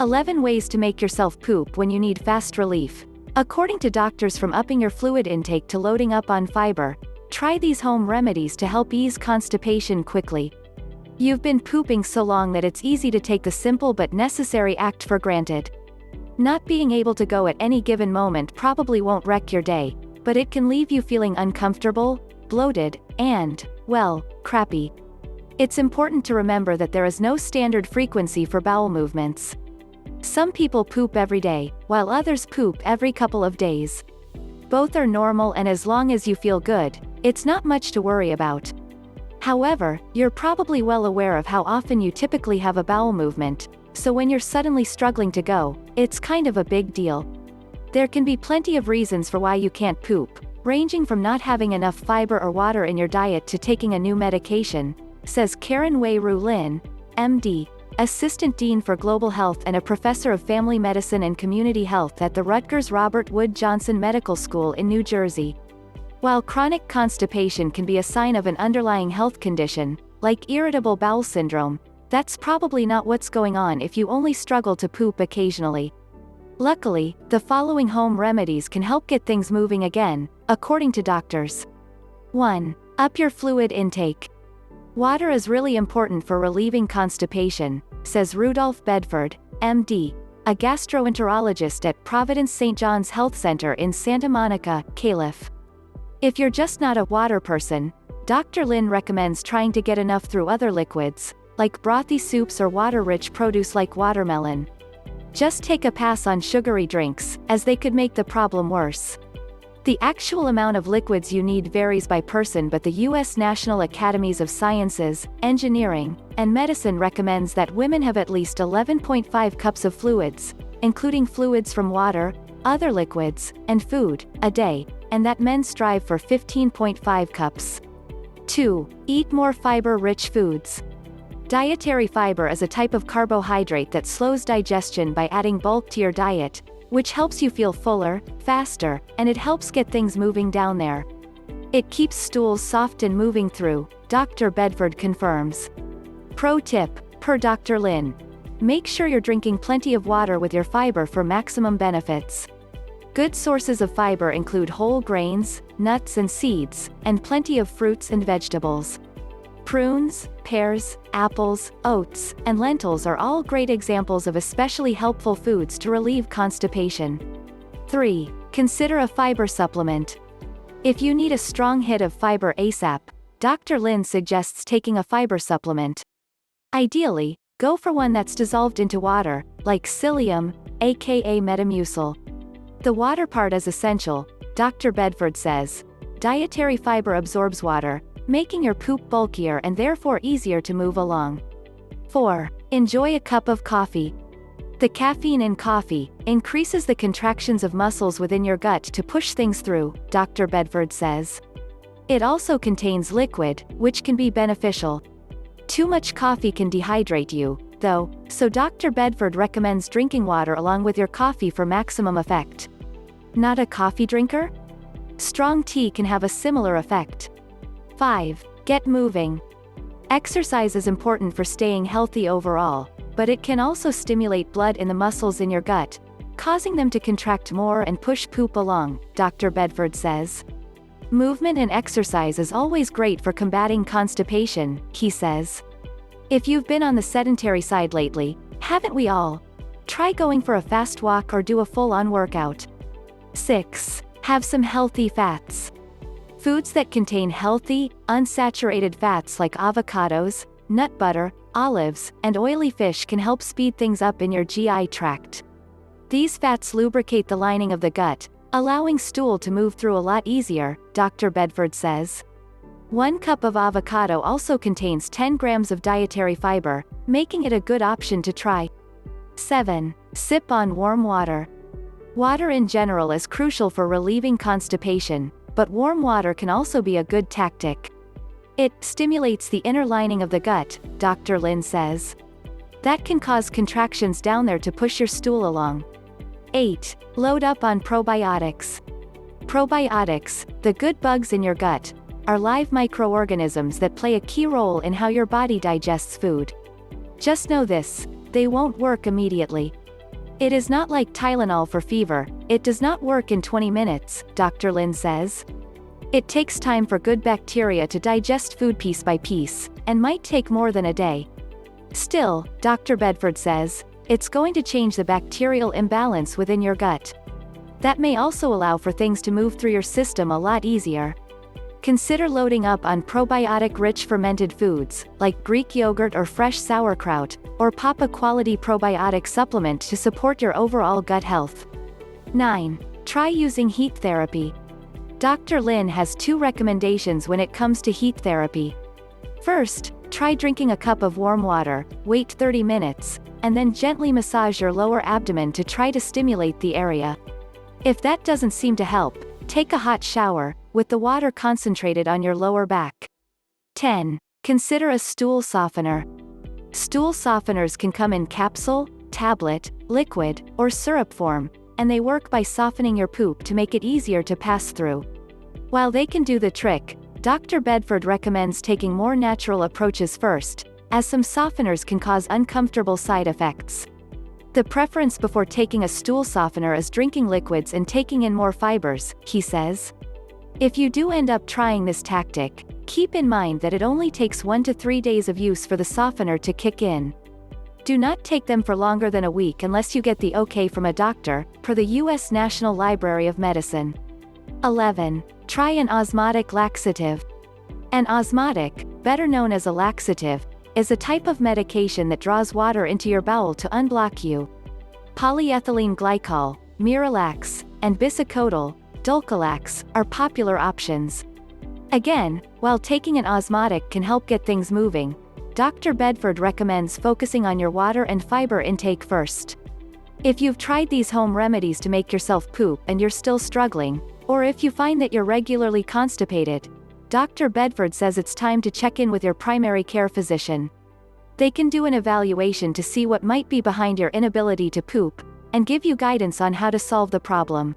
11 ways to make yourself poop when you need fast relief. According to doctors, from upping your fluid intake to loading up on fiber, try these home remedies to help ease constipation quickly. You've been pooping so long that it's easy to take the simple but necessary act for granted. Not being able to go at any given moment probably won't wreck your day, but it can leave you feeling uncomfortable, bloated, and, well, crappy. It's important to remember that there is no standard frequency for bowel movements. Some people poop every day, while others poop every couple of days. Both are normal, and as long as you feel good, it's not much to worry about. However, you're probably well aware of how often you typically have a bowel movement, so when you're suddenly struggling to go, it's kind of a big deal. There can be plenty of reasons for why you can't poop, ranging from not having enough fiber or water in your diet to taking a new medication, says Karen Wei-Ru Lin, MD, Assistant Dean for Global Health and a Professor of Family Medicine and Community Health at the Rutgers Robert Wood Johnson Medical School in New Jersey. While chronic constipation can be a sign of an underlying health condition, like irritable bowel syndrome, that's probably not what's going on if you only struggle to poop occasionally. Luckily, the following home remedies can help get things moving again, according to doctors. 1. Up your fluid intake. Water is really important for relieving constipation, says Rudolph Bedford, MD, a gastroenterologist at Providence St. John's Health Center in Santa Monica, Calif. If you're just not a water person, Dr. Lin recommends trying to get enough through other liquids, like brothy soups or water-rich produce like watermelon. Just take a pass on sugary drinks, as they could make the problem worse. The actual amount of liquids you need varies by person, but the U.S. National Academies of Sciences, Engineering, and Medicine recommends that women have at least 11.5 cups of fluids, including fluids from water, other liquids, and food, a day, and that men strive for 15.5 cups. 2. Eat more fiber-rich foods. Dietary fiber is a type of carbohydrate that slows digestion by adding bulk to your diet, which helps you feel fuller, faster, and it helps get things moving down there. It keeps stools soft and moving through, Dr. Bedford confirms. Pro tip, per Dr. Lin. Make sure you're drinking plenty of water with your fiber for maximum benefits. Good sources of fiber include whole grains, nuts and seeds, and plenty of fruits and vegetables. Prunes, pears, apples, oats, and lentils are all great examples of especially helpful foods to relieve constipation. 3. Consider a fiber supplement. If you need a strong hit of fiber ASAP, Dr. Lin suggests taking a fiber supplement. Ideally, go for one that's dissolved into water, like psyllium, aka Metamucil. The water part is essential, Dr. Bedford says. Dietary fiber absorbs water, making your poop bulkier and therefore easier to move along. 4. Enjoy a cup of coffee. The caffeine in coffee increases the contractions of muscles within your gut to push things through, Dr. Bedford says. It also contains liquid, which can be beneficial. Too much coffee can dehydrate you, though, so Dr. Bedford recommends drinking water along with your coffee for maximum effect. Not a coffee drinker? Strong tea can have a similar effect. 5. Get moving. Exercise is important for staying healthy overall, but it can also stimulate blood in the muscles in your gut, causing them to contract more and push poop along, Dr. Bedford says. Movement and exercise is always great for combating constipation, he says. If you've been on the sedentary side lately, haven't we all? Try going for a fast walk or do a full-on workout. 6. Have some healthy fats. Foods that contain healthy, unsaturated fats like avocados, nut butter, olives, and oily fish can help speed things up in your GI tract. These fats lubricate the lining of the gut, allowing stool to move through a lot easier, Dr. Bedford says. 1 cup of avocado also contains 10 grams of dietary fiber, making it a good option to try. 7. Sip on warm water. Water in general is crucial for relieving constipation, but warm water can also be a good tactic. It stimulates the inner lining of the gut, Dr. Lin says. That can cause contractions down there to push your stool along. 8. Load up on probiotics. Probiotics, the good bugs in your gut, are live microorganisms that play a key role in how your body digests food. Just know this, they won't work immediately. It is not like Tylenol for fever, it does not work in 20 minutes, Dr. Lin says. It takes time for good bacteria to digest food piece by piece, and might take more than a day. Still, Dr. Bedford says, it's going to change the bacterial imbalance within your gut. That may also allow for things to move through your system a lot easier. Consider loading up on probiotic-rich fermented foods, like Greek yogurt or fresh sauerkraut, or pop a quality probiotic supplement to support your overall gut health. 9. Try using heat therapy. Dr. Lin has 2 recommendations when it comes to heat therapy. First, try drinking a cup of warm water, wait 30 minutes, and then gently massage your lower abdomen to try to stimulate the area. If that doesn't seem to help, take a hot shower, with the water concentrated on your lower back. 10. Consider a stool softener. Stool softeners can come in capsule, tablet, liquid, or syrup form, and they work by softening your poop to make it easier to pass through. While they can do the trick, Dr. Bedford recommends taking more natural approaches first, as some softeners can cause uncomfortable side effects. The preference before taking a stool softener is drinking liquids and taking in more fibers, he says. If you do end up trying this tactic, keep in mind that it only takes 1 to 3 days of use for the softener to kick in. Do not take them for longer than a week unless you get the okay from a doctor, per the U.S. National Library of Medicine. 11. Try an osmotic laxative. An osmotic, better known as a laxative, is a type of medication that draws water into your bowel to unblock you. Polyethylene glycol, Miralax, and bisacodyl, Dulcolax, are popular options. Again, while taking an osmotic can help get things moving, Dr. Bedford recommends focusing on your water and fiber intake first. If you've tried these home remedies to make yourself poop and you're still struggling, or if you find that you're regularly constipated, Dr. Bedford says it's time to check in with your primary care physician. They can do an evaluation to see what might be behind your inability to poop, and give you guidance on how to solve the problem.